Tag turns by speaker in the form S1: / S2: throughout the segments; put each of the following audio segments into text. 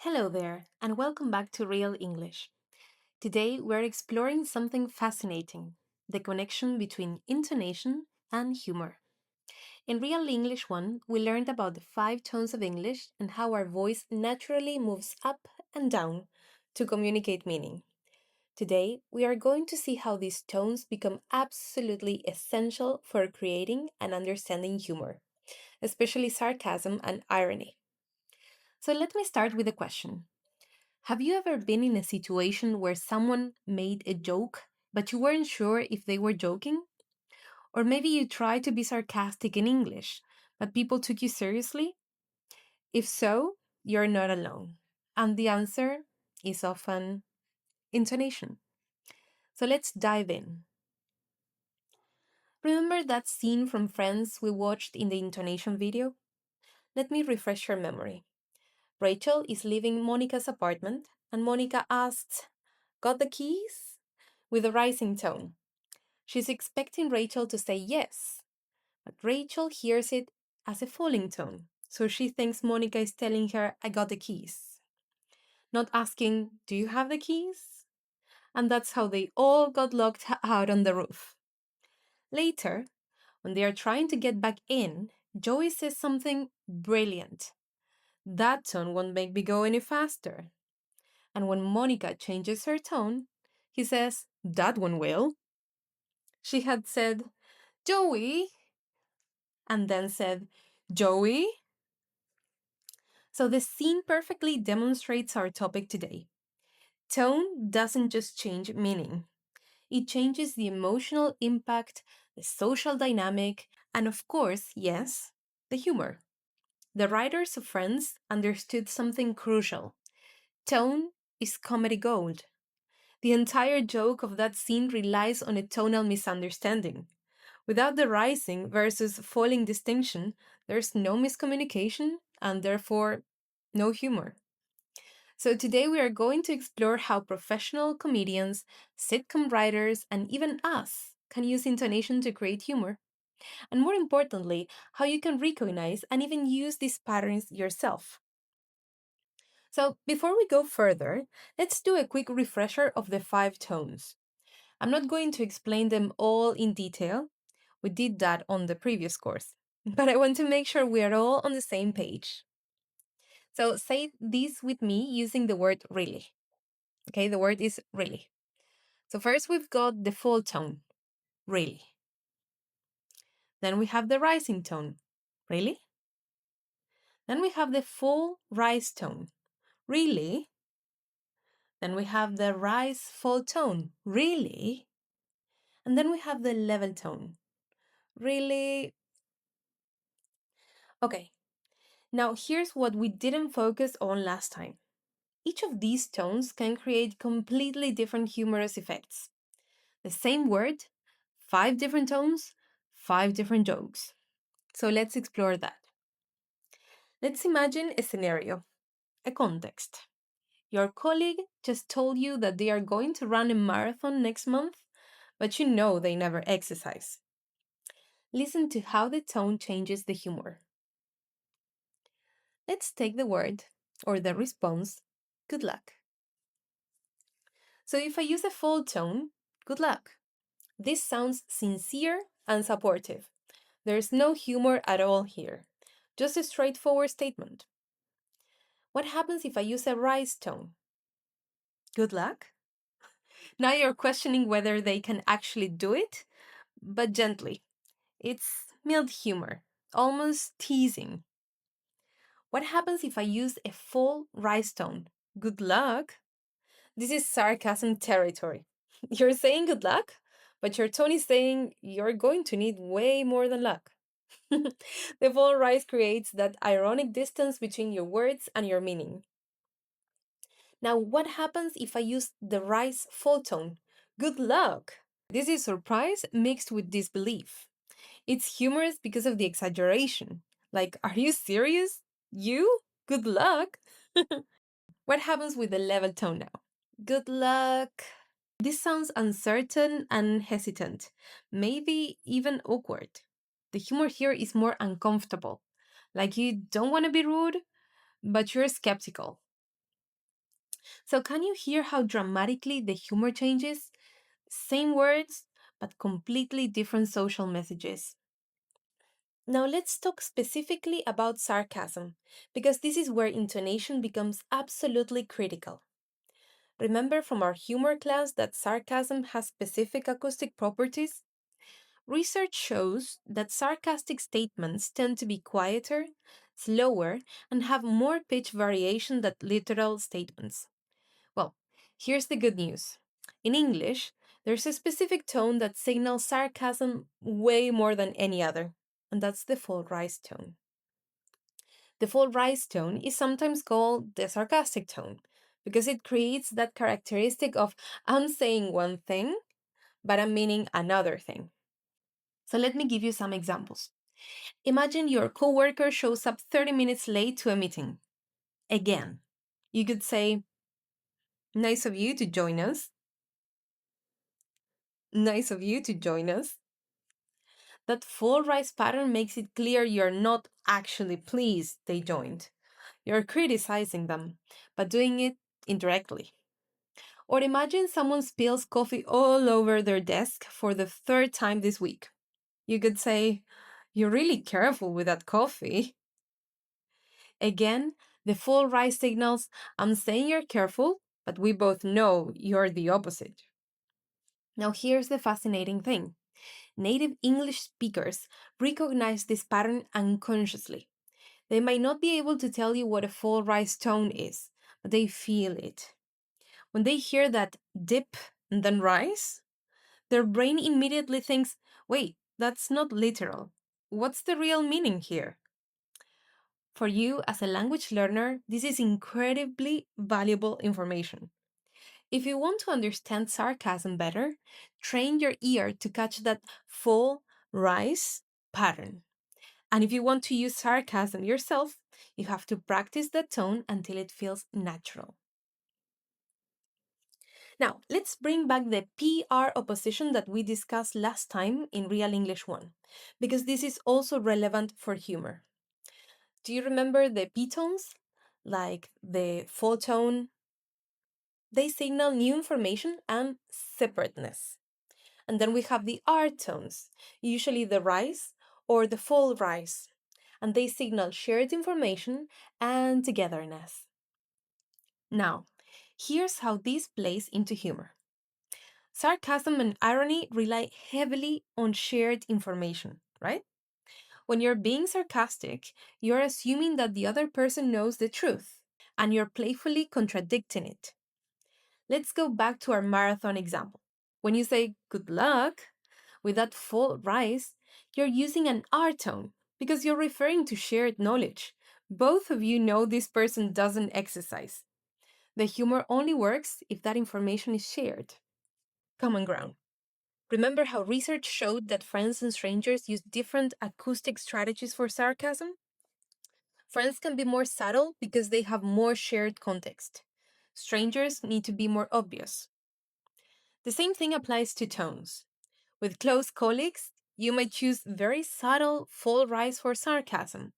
S1: Hello there, and welcome back to Real English. Today we're exploring something fascinating, the connection between intonation and humor. In Real English 1, we learned about the 5 tones of English and how our voice naturally moves up and down to communicate meaning. Today, we are going to see how these tones become absolutely essential for creating and understanding humor, especially sarcasm and irony. So let me start with a question. Have you ever been in a situation where someone made a joke, but you weren't sure if they were joking? Or maybe you tried to be sarcastic in English, but people took you seriously? If so, you're not alone. And the answer is often intonation. So let's dive in. Remember that scene from Friends we watched in the intonation video? Let me refresh your memory. Rachel is leaving Monica's apartment, and Monica asks, "Got the keys?" with a rising tone. She's expecting Rachel to say yes, but Rachel hears it as a falling tone, so she thinks Monica is telling her, "I got the keys," not asking, "Do you have the keys?" And that's how they all got locked out on the roof. Later, when they are trying to get back in, Joey says something brilliant. "That tone won't make me go any faster." And when Monica changes her tone, he says, "That one will." She had said, "Joey," and then said, "Joey." So the scene perfectly demonstrates our topic today. Tone doesn't just change meaning, it changes the emotional impact, the social dynamic, and of course, yes, the humor. The writers of Friends understood something crucial. Tone is comedy gold. The entire joke of that scene relies on a tonal misunderstanding. Without the rising versus falling distinction, there's no miscommunication and therefore no humor. So today we are going to explore how professional comedians, sitcom writers, and even us can use intonation to create humor. And more importantly, how you can recognize and even use these patterns yourself. So before we go further, let's do a quick refresher of the 5 tones. I'm not going to explain them all in detail. We did that on the previous course. But I want to make sure we are all on the same page. So say this with me using the word really. Okay, the word is really. So first we've got the full tone, really. Then we have the rising tone, really. Then we have the full rise tone, really. Then we have the rise full tone, really. And then we have the level tone, really. Okay, now here's what we didn't focus on last time. Each of these tones can create completely different humorous effects. The same word, 5 different tones, 5 different jokes. So let's explore that. Let's imagine a scenario, a context. Your colleague just told you that they are going to run a marathon next month, but you know they never exercise. Listen to how the tone changes the humor. Let's take the word, or the response, good luck. So if I use a full tone, good luck. This sounds sincere and supportive. There's no humor at all here, just a straightforward statement. What happens if I use a rise tone? Good luck. Now you're questioning whether they can actually do it, but gently. It's mild humor, almost teasing. What happens if I use a full rise tone? Good luck. This is sarcasm territory. You're saying good luck, but your tone is saying you're going to need way more than luck. The full rise creates that ironic distance between your words and your meaning. Now, what happens if I use the rise full tone? Good luck! This is surprise mixed with disbelief. It's humorous because of the exaggeration. Like, are you serious? You? Good luck! What happens with the level tone now? Good luck! This sounds uncertain and hesitant, maybe even awkward. The humor here is more uncomfortable. Like you don't want to be rude, but you're skeptical. So, can you hear how dramatically the humor changes? Same words, but completely different social messages. Now, let's talk specifically about sarcasm, because this is where intonation becomes absolutely critical. Remember from our humor class that sarcasm has specific acoustic properties? Research shows that sarcastic statements tend to be quieter, slower, and have more pitch variation than literal statements. Well, here's the good news. In English, there's a specific tone that signals sarcasm way more than any other, and that's the full rise tone. The full rise tone is sometimes called the sarcastic tone because it creates that characteristic of I'm saying one thing, but I'm meaning another thing. So let me give you some examples. Imagine your coworker shows up 30 minutes late to a meeting. Again, you could say, nice of you to join us. Nice of you to join us. That full rise pattern makes it clear you're not actually pleased they joined. You're criticizing them, but doing it indirectly. Or imagine someone spills coffee all over their desk for the third time this week. You could say, you're really careful with that coffee. Again, the full rise signals, I'm saying you're careful, but we both know you're the opposite. Now, here's the fascinating thing. Native English speakers recognize this pattern unconsciously. They might not be able to tell you what a full rise tone is, but they feel it. When they hear that dip and then rise, their brain immediately thinks, wait, that's not literal. What's the real meaning here? For you as a language learner, this is incredibly valuable information. If you want to understand sarcasm better, train your ear to catch that full rise pattern. And if you want to use sarcasm yourself, you have to practice that tone until it feels natural. Now, let's bring back the PR opposition that we discussed last time in Real English 1, because this is also relevant for humor. Do you remember the P tones? Like the full tone? They signal new information and separateness. And then we have the R tones, usually the rise or the full rise, and they signal shared information and togetherness. Now, here's how this plays into humor. Sarcasm and irony rely heavily on shared information, right? When you're being sarcastic, you're assuming that the other person knows the truth, and you're playfully contradicting it. Let's go back to our marathon example. When you say good luck with that full rise, you're using an R tone because you're referring to shared knowledge. Both of you know this person doesn't exercise. The humor only works if that information is shared. Common ground. Remember how research showed that friends and strangers use different acoustic strategies for sarcasm? Friends can be more subtle because they have more shared context. Strangers need to be more obvious. The same thing applies to tones. With close colleagues, you might choose very subtle full rise for sarcasm.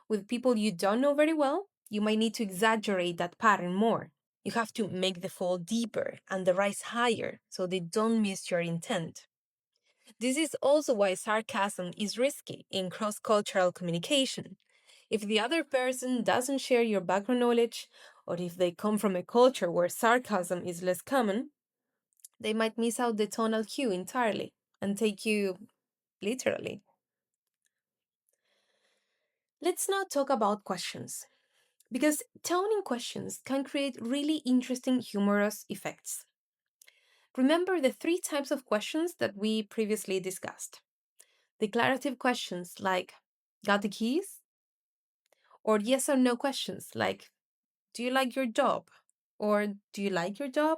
S1: With people you don't know very well, you might need to exaggerate that pattern more. You have to make the fall deeper and the rise higher so they don't miss your intent. This is also why sarcasm is risky in cross cultural communication. If the other person doesn't share your background knowledge, or if they come from a culture where sarcasm is less common, they might miss out the tonal cue entirely and take you literally. Let's now talk about questions, because toning questions can create really interesting humorous effects. Remember the three types of questions that we previously discussed. Declarative questions like, got the keys? Or yes or no questions like, do you like your job? Or do you like your job?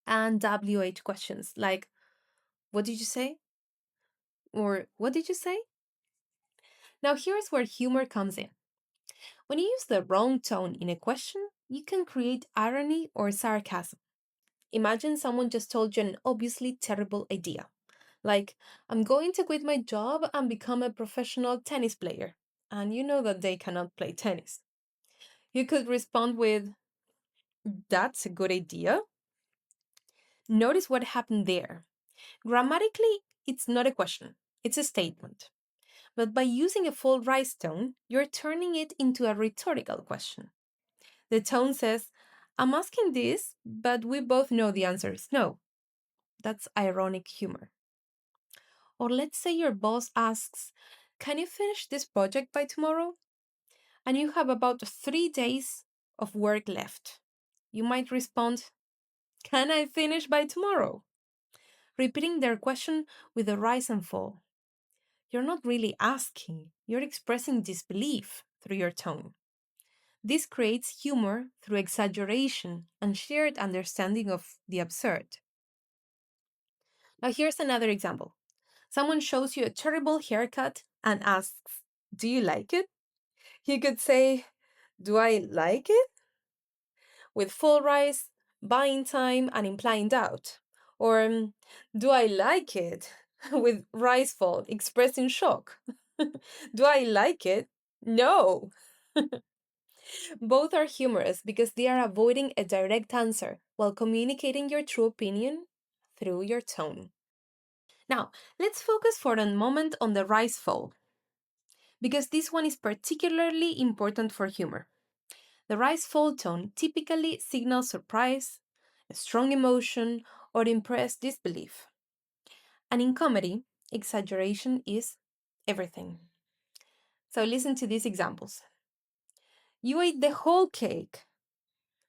S1: And WH questions like, what did you say? Or what did you say? Now, here's where humor comes in. When you use the wrong tone in a question, you can create irony or sarcasm. Imagine someone just told you an obviously terrible idea, like, I'm going to quit my job and become a professional tennis player, and you know that they cannot play tennis. You could respond with, That's a good idea. Notice what happened there. Grammatically, it's not a question, it's a statement. But by using a full rise tone, you're turning it into a rhetorical question. The tone says, I'm asking this, but we both know the answer is no. That's ironic humor. Or let's say your boss asks, can you finish this project by tomorrow? And you have about 3 days of work left. You might respond, can I finish by tomorrow? Repeating their question with a rise and fall. You're not really asking, you're expressing disbelief through your tone. This creates humor through exaggeration and shared understanding of the absurd. Now, here's another example. Someone shows you a terrible haircut and asks, do you like it? You could say, do I like it? With full rise, buying time, and implying doubt. Or, do I like it? With rise fall, expressing shock. Do I like it? No. Both are humorous because they are avoiding a direct answer while communicating your true opinion through your tone. Now, let's focus for a moment on the rise fall, because this one is particularly important for humor. The rise fall tone typically signals surprise, a strong emotion, or impressed disbelief. And in comedy, exaggeration is everything. So listen to these examples. You ate the whole cake.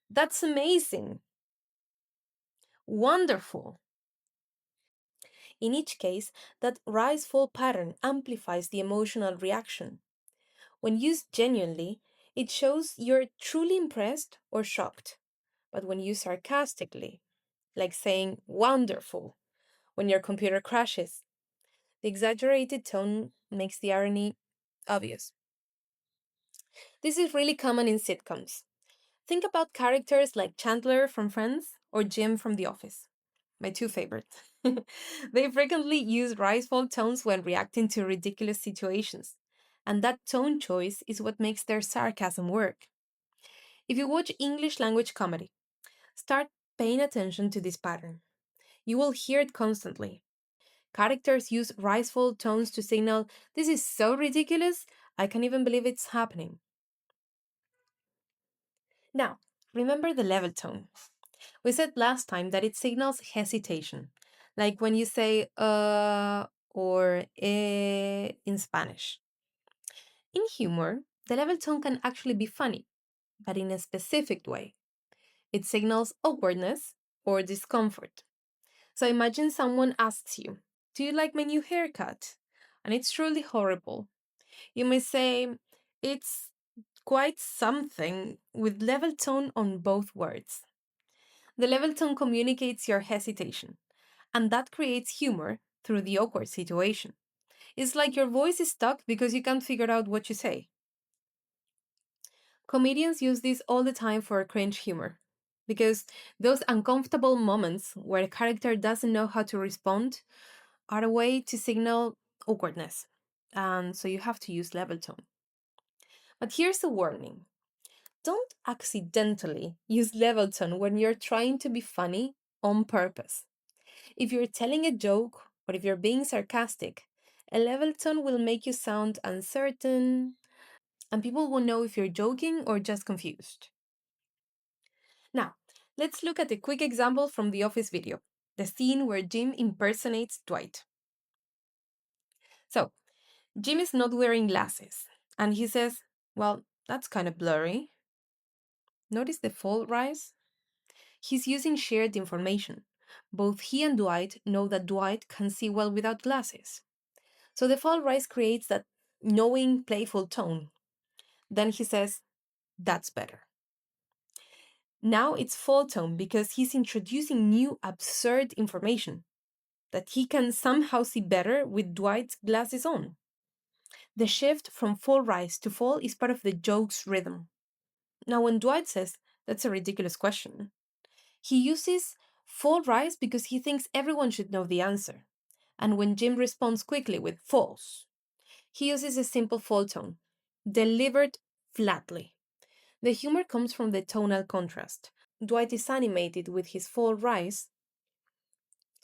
S1: That's amazing. Wonderful. In each case, that rise fall pattern amplifies the emotional reaction. When used genuinely, it shows you're truly impressed or shocked. But when used sarcastically, like saying wonderful when your computer crashes, the exaggerated tone makes the irony obvious. This is really common in sitcoms. Think about characters like Chandler from Friends or Jim from The Office, my two favorites. They frequently use riseful tones when reacting to ridiculous situations, and that tone choice is what makes their sarcasm work. If you watch English language comedy, start paying attention to this pattern. You will hear it constantly. Characters use riseful tones to signal, this is so ridiculous, I can't even believe it's happening. Now, remember the level tone. We said last time that it signals hesitation, like when you say or in Spanish. In humor, the level tone can actually be funny, but in a specific way. It signals awkwardness or discomfort. So imagine someone asks you, do you like my new haircut? And it's truly horrible. You may say, it's quite something with level tone on both words. The level tone communicates your hesitation, and that creates humor through the awkward situation. It's like your voice is stuck because you can't figure out what you say. Comedians use this all the time for cringe humor, because those uncomfortable moments where a character doesn't know how to respond are a way to signal awkwardness, and so you have to use level tone. But here's a warning. Don't accidentally use level tone when you're trying to be funny on purpose. If you're telling a joke or if you're being sarcastic, a level tone will make you sound uncertain, and people will know if you're joking or just confused. Now, let's look at a quick example from the Office video, the scene where Jim impersonates Dwight. So, Jim is not wearing glasses, and he says, well, that's kind of blurry. Notice the fall rise? He's using shared information. Both he and Dwight know that Dwight can see well without glasses. So the fall rise creates that knowing, playful tone. Then he says, that's better. Now it's fall tone because he's introducing new, absurd information that he can somehow see better with Dwight's glasses on. The shift from fall rise to fall is part of the joke's rhythm. Now, when Dwight says, that's a ridiculous question, he uses fall rise because he thinks everyone should know the answer. And when Jim responds quickly with false, he uses a simple fall tone, delivered flatly. The humor comes from the tonal contrast, Dwight is animated with his full rise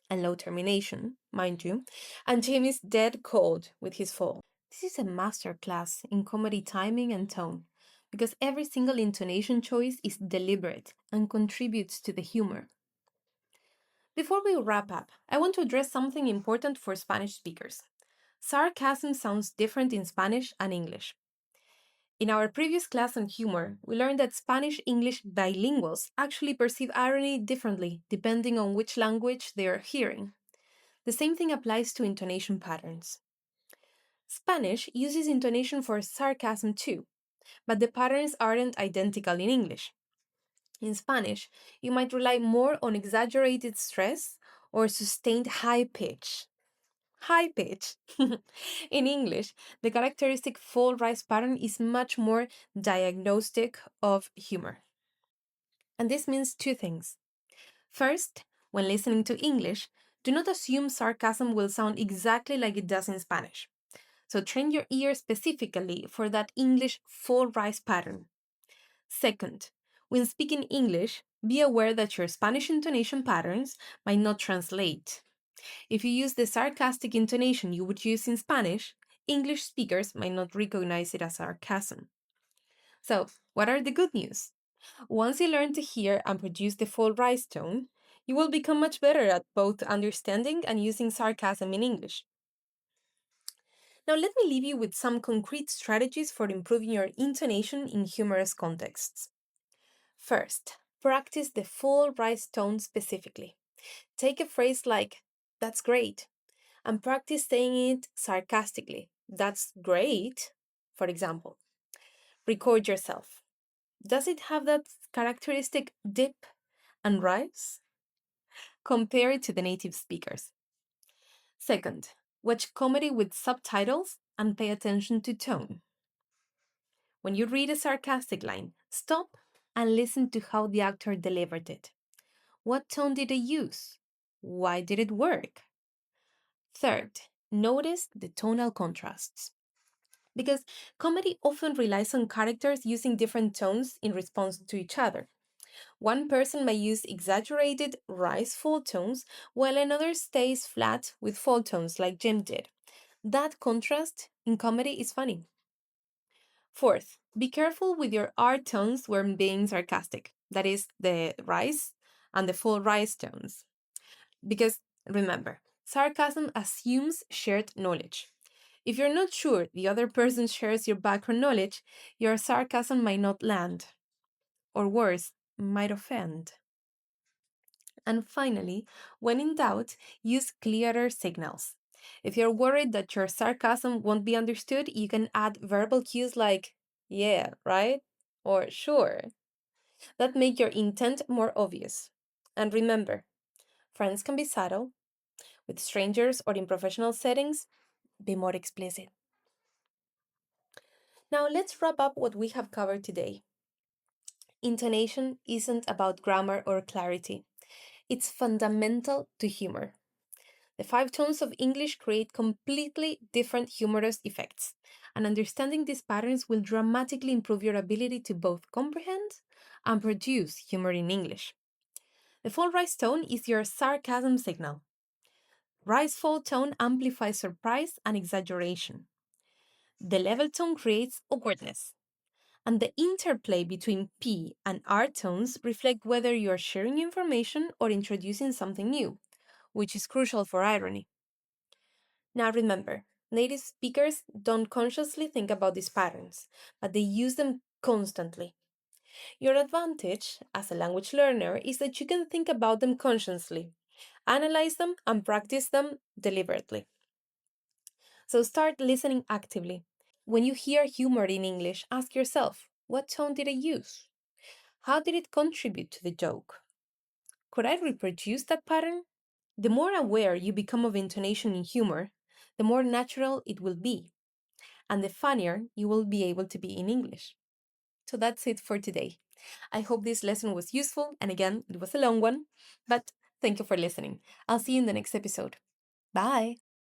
S1: and low termination, mind you, and Jamie's dead cold with his fall. This is a masterclass in comedy timing and tone, because every single intonation choice is deliberate and contributes to the humor. Before we wrap up, I want to address something important for Spanish speakers. Sarcasm sounds different in Spanish and English. In our previous class on humor, we learned that Spanish English bilinguals actually perceive irony differently depending on which language they are hearing. The same thing applies to intonation patterns. Spanish uses intonation for sarcasm too, but the patterns aren't identical in English. In Spanish, you might rely more on exaggerated stress or sustained high pitch. High pitch. In English, the characteristic fall rise pattern is much more diagnostic of humor. And this means two things. First, when listening to English, do not assume sarcasm will sound exactly like it does in Spanish. So train your ear specifically for that English fall rise pattern. Second, when speaking English, be aware that your Spanish intonation patterns might not translate. If you use the sarcastic intonation you would use in Spanish, English speakers might not recognize it as sarcasm. So, what are the good news? Once you learn to hear and produce the full rise tone, you will become much better at both understanding and using sarcasm in English. Now, let me leave you with some concrete strategies for improving your intonation in humorous contexts. First, practice the full rise tone specifically. Take a phrase like, "That's great," and practice saying it sarcastically. "That's great," for example. Record yourself. Does it have that characteristic dip and rise? Compare it to the native speakers. Second, watch comedy with subtitles and pay attention to tone. When you read a sarcastic line, stop and listen to how the actor delivered it. What tone did they use? Why did it work? Third, notice the tonal contrasts. Because comedy often relies on characters using different tones in response to each other. One person may use exaggerated rise fall tones, while another stays flat with fall tones like Jim did. That contrast in comedy is funny. Fourth, be careful with your R tones when being sarcastic. That is, the rise and the full rise tones. Because remember, sarcasm assumes shared knowledge. If you're not sure the other person shares your background knowledge, your sarcasm might not land. Or worse, might offend. And finally, when in doubt, use clearer signals. If you're worried that your sarcasm won't be understood, you can add verbal cues like, "yeah, right?" or "sure." That make your intent more obvious. And remember, friends can be subtle. With strangers or in professional settings, be more explicit. Now let's wrap up what we have covered today. Intonation isn't about grammar or clarity. It's fundamental to humor. The five tones of English create completely different humorous effects, and understanding these patterns will dramatically improve your ability to both comprehend and produce humor in English. The full rise tone is your sarcasm signal. Rise fall tone amplifies surprise and exaggeration. The level tone creates awkwardness. And the interplay between P and R tones reflect whether you are sharing information or introducing something new, which is crucial for irony. Now remember, native speakers don't consciously think about these patterns, but they use them constantly. Your advantage as a language learner is that you can think about them consciously, analyze them, and practice them deliberately. So start listening actively. When you hear humor in English, ask yourself, what tone did I use? How did it contribute to the joke? Could I reproduce that pattern? The more aware you become of intonation in humor, the more natural it will be, and the funnier you will be able to be in English. So that's it for today. I hope this lesson was useful, and again, it was a long one, but thank you for listening. I'll see you in the next episode. Bye!